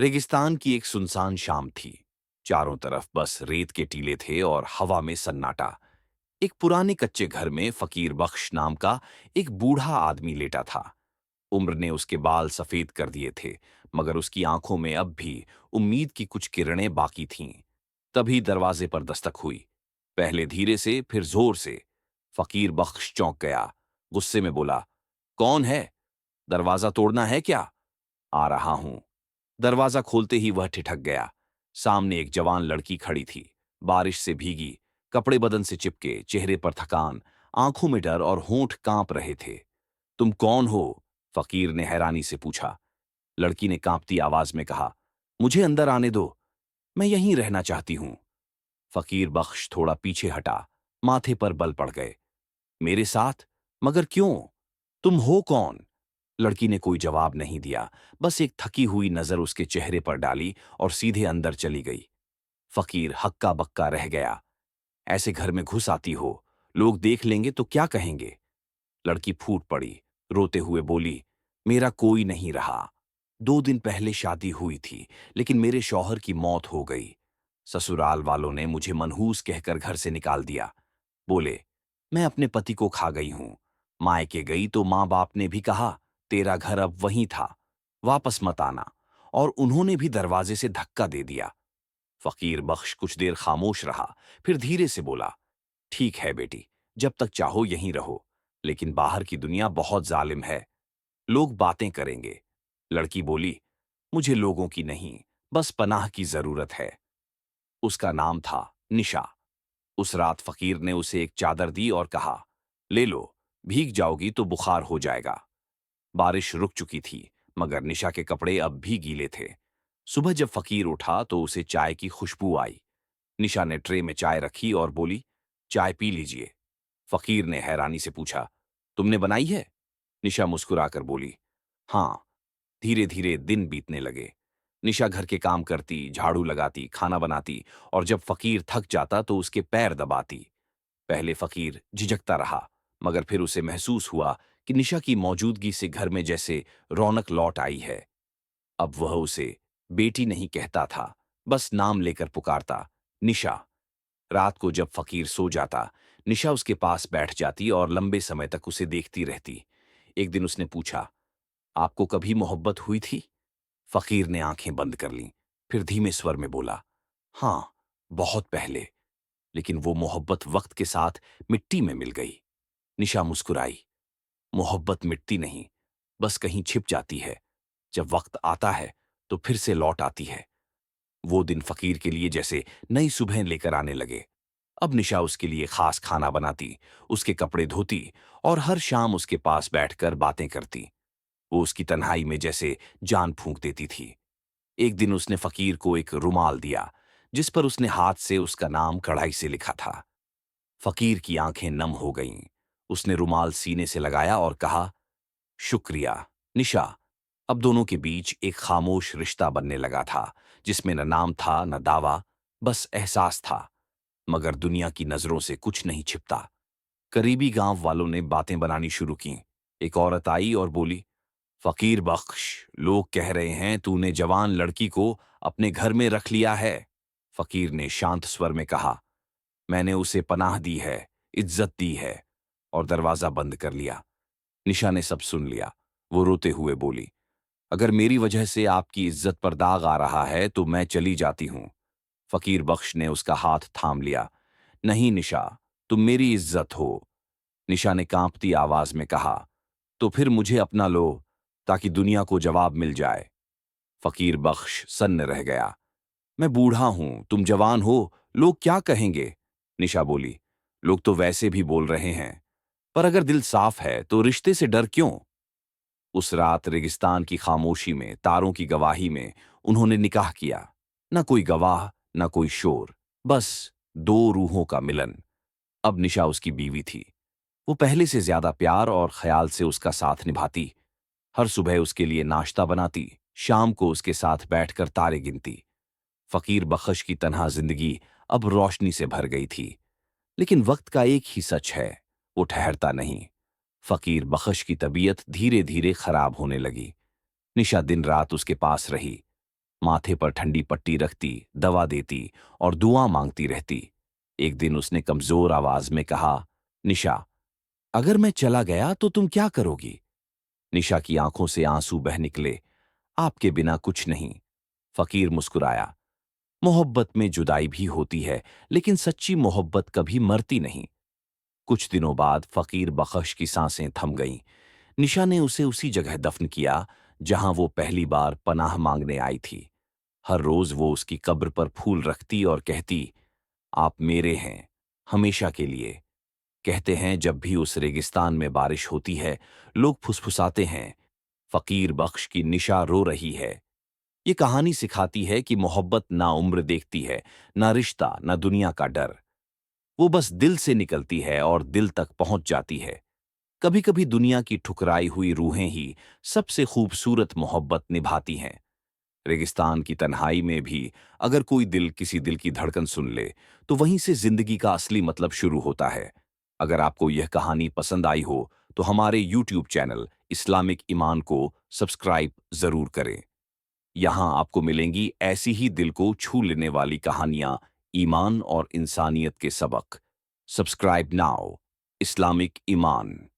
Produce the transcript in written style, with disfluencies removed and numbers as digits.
रेगिस्तान की एक सुनसान शाम थी। चारों तरफ बस रेत के टीले थे और हवा में सन्नाटा। एक पुराने कच्चे घर में फकीर बख्श नाम का एक बूढ़ा आदमी लेटा था। उम्र ने उसके बाल सफेद कर दिए थे, मगर उसकी आंखों में अब भी उम्मीद की कुछ किरणें बाकी थीं। तभी दरवाजे पर दस्तक हुई। पहले धीरे से, फिर जोर से। फकीर बख्श चौंक गया। गुस्से में बोला, कौन है? दरवाजा तोड़ना है क्या? आ रहा हूं। दरवाजा खोलते ही वह ठिठक गया। सामने एक जवान लड़की खड़ी थी। बारिश से भीगी, कपड़े बदन से चिपके, चेहरे पर थकान, आंखों में डर और होंठ कांप रहे थे। तुम कौन हो? फकीर ने हैरानी से पूछा। लड़की ने कांपती आवाज में कहा, मुझे अंदर आने दो, मैं यहीं रहना चाहती हूं। फकीर बख्श थोड़ा पीछे हटा। माथे पर बल पड़ गए। मेरे साथ? मगर क्यों? तुम हो कौन? लड़की ने कोई जवाब नहीं दिया, बस एक थकी हुई नजर उसके चेहरे पर डाली और सीधे अंदर चली गई। फकीर हक्का बक्का रह गया। ऐसे घर में घुस आती हो, लोग देख लेंगे तो क्या कहेंगे? लड़की फूट पड़ी, रोते हुए बोली, मेरा कोई नहीं रहा। 2 दिन पहले शादी हुई थी, लेकिन मेरे शौहर की मौत हो गई। ससुराल वालों ने मुझे मनहूस कहकर घर से निकाल दिया। बोले, मैं अपने पति को खा गई हूं। मायके गई तो माँ बाप ने भी कहा, तेरा घर अब वहीं था, वापस मत आना। और उन्होंने भी दरवाजे से धक्का दे दिया। फकीर बख्श कुछ देर खामोश रहा, फिर धीरे से बोला, ठीक है बेटी, जब तक चाहो यहीं रहो, लेकिन बाहर की दुनिया बहुत जालिम है। लोग बातें करेंगे। लड़की बोली, मुझे लोगों की नहीं, बस पनाह की जरूरत है। उसका नाम था निशा। उस रात फकीर ने उसे एक चादर दी और कहा, ले लो, भीग जाओगी तो बुखार हो जाएगा। बारिश रुक चुकी थी, मगर निशा के कपड़े अब भी गीले थे। सुबह जब फकीर उठा तो उसे चाय की खुशबू आई। निशा ने ट्रे में चाय रखी और बोली, चाय पी लीजिए। फकीर ने हैरानी से पूछा, तुमने बनाई है? निशा मुस्कुराकर बोली, हाँ। धीरे धीरे दिन बीतने लगे। निशा घर के काम करती, झाड़ू लगाती, खाना बनाती, और जब फकीर थक जाता तो उसके पैर दबाती। पहले फकीर झिझकता रहा, मगर फिर उसे महसूस हुआ कि निशा की मौजूदगी से घर में जैसे रौनक लौट आई है। अब वह उसे बेटी नहीं कहता था, बस नाम लेकर पुकारता, निशा। रात को जब फकीर सो जाता, निशा उसके पास बैठ जाती और लंबे समय तक उसे देखती रहती। एक दिन उसने पूछा, आपको कभी मोहब्बत हुई थी? फकीर ने आंखें बंद कर लीं, फिर धीमे स्वर में बोला, हाँ, बहुत पहले, लेकिन वो मोहब्बत वक्त के साथ मिट्टी में मिल गई। निशा मुस्कुराई। मोहब्बत मिटती नहीं, बस कहीं छिप जाती है। जब वक्त आता है तो फिर से लौट आती है। वो दिन फकीर के लिए जैसे नई सुबह लेकर आने लगे। अब निशा उसके लिए खास खाना बनाती, उसके कपड़े धोती और हर शाम उसके पास बैठकर बातें करती। वो उसकी तन्हाई में जैसे जान फूंक देती थी। एक दिन उसने फकीर को एक रुमाल दिया, जिस पर उसने हाथ से उसका नाम कढ़ाई से लिखा था। फकीर की आंखें नम हो गईं। उसने रुमाल सीने से लगाया और कहा, शुक्रिया, निशा। अब दोनों के बीच एक खामोश रिश्ता बनने लगा था, जिसमें न नाम था न दावा, बस एहसास था। मगर दुनिया की नजरों से कुछ नहीं छिपता। करीबी गांव वालों ने बातें बनानी शुरू की। एक औरत आई और बोली, फकीर बख्श, लोग कह रहे हैं तूने जवान लड़की को अपने घर में रख लिया है। फकीर ने शांत स्वर में कहा, मैंने उसे पनाह दी है, इज्जत दी है, और दरवाजा बंद कर लिया। निशा ने सब सुन लिया। वो रोते हुए बोली, अगर मेरी वजह से आपकी इज्जत पर दाग आ रहा है तो मैं चली जाती हूं। फकीर बख्श ने उसका हाथ थाम लिया। नहीं निशा, तुम मेरी इज्जत हो। निशा ने कांपती आवाज में कहा, तो फिर मुझे अपना लो, ताकि दुनिया को जवाब मिल जाए। फकीर बख्श सन्न रह गया। मैं बूढ़ा हूं, तुम जवान हो, लोग क्या कहेंगे? निशा बोली, लोग तो वैसे भी बोल रहे हैं, पर अगर दिल साफ है तो रिश्ते से डर क्यों? उस रात रेगिस्तान की खामोशी में, तारों की गवाही में, उन्होंने निकाह किया। न कोई गवाह, न कोई शोर, बस दो रूहों का मिलन। अब निशा उसकी बीवी थी। वो पहले से ज्यादा प्यार और ख्याल से उसका साथ निभाती। हर सुबह उसके लिए नाश्ता बनाती, शाम को उसके साथ बैठकर तारे गिनती। फकीर बख्श की तन्हा जिंदगी अब रोशनी से भर गई थी। लेकिन वक्त का एक ही सच है, वो ठहरता नहीं। फकीर बख्श की तबीयत धीरे धीरे खराब होने लगी। निशा दिन रात उसके पास रही। माथे पर ठंडी पट्टी रखती, दवा देती और दुआ मांगती रहती। एक दिन उसने कमजोर आवाज में कहा, निशा, अगर मैं चला गया तो तुम क्या करोगी? निशा की आंखों से आंसू बह निकले। आपके बिना कुछ नहीं। फकीर मुस्कुराया। मोहब्बत में जुदाई भी होती है, लेकिन सच्ची मोहब्बत कभी मरती नहीं। कुछ दिनों बाद फकीर बख्श की सांसें थम गईं। निशा ने उसे उसी जगह दफन किया जहां वो पहली बार पनाह मांगने आई थी। हर रोज वो उसकी कब्र पर फूल रखती और कहती, आप मेरे हैं, हमेशा के लिए। कहते हैं जब भी उस रेगिस्तान में बारिश होती है, लोग फुसफुसाते हैं, फकीर बख्श की निशा रो रही है। ये कहानी सिखाती है कि मोहब्बत ना उम्र देखती है, ना रिश्ता, ना दुनिया का डर। वो बस दिल से निकलती है और दिल तक पहुंच जाती है। कभी कभी दुनिया की ठुकराई हुई रूहें ही सबसे खूबसूरत मोहब्बत निभाती हैं। रेगिस्तान की तन्हाई में भी अगर कोई दिल किसी दिल की धड़कन सुन ले, तो वहीं से जिंदगी का असली मतलब शुरू होता है। अगर आपको यह कहानी पसंद आई हो, तो हमारे यूट्यूब चैनल इस्लामिक ईमान को सब्सक्राइब जरूर करें। यहाँ आपको मिलेंगी ऐसी ही दिल को छू लेने वाली कहानियां, ईमान और इंसानियत के सबक। Subscribe now. इस्लामिक ईमान।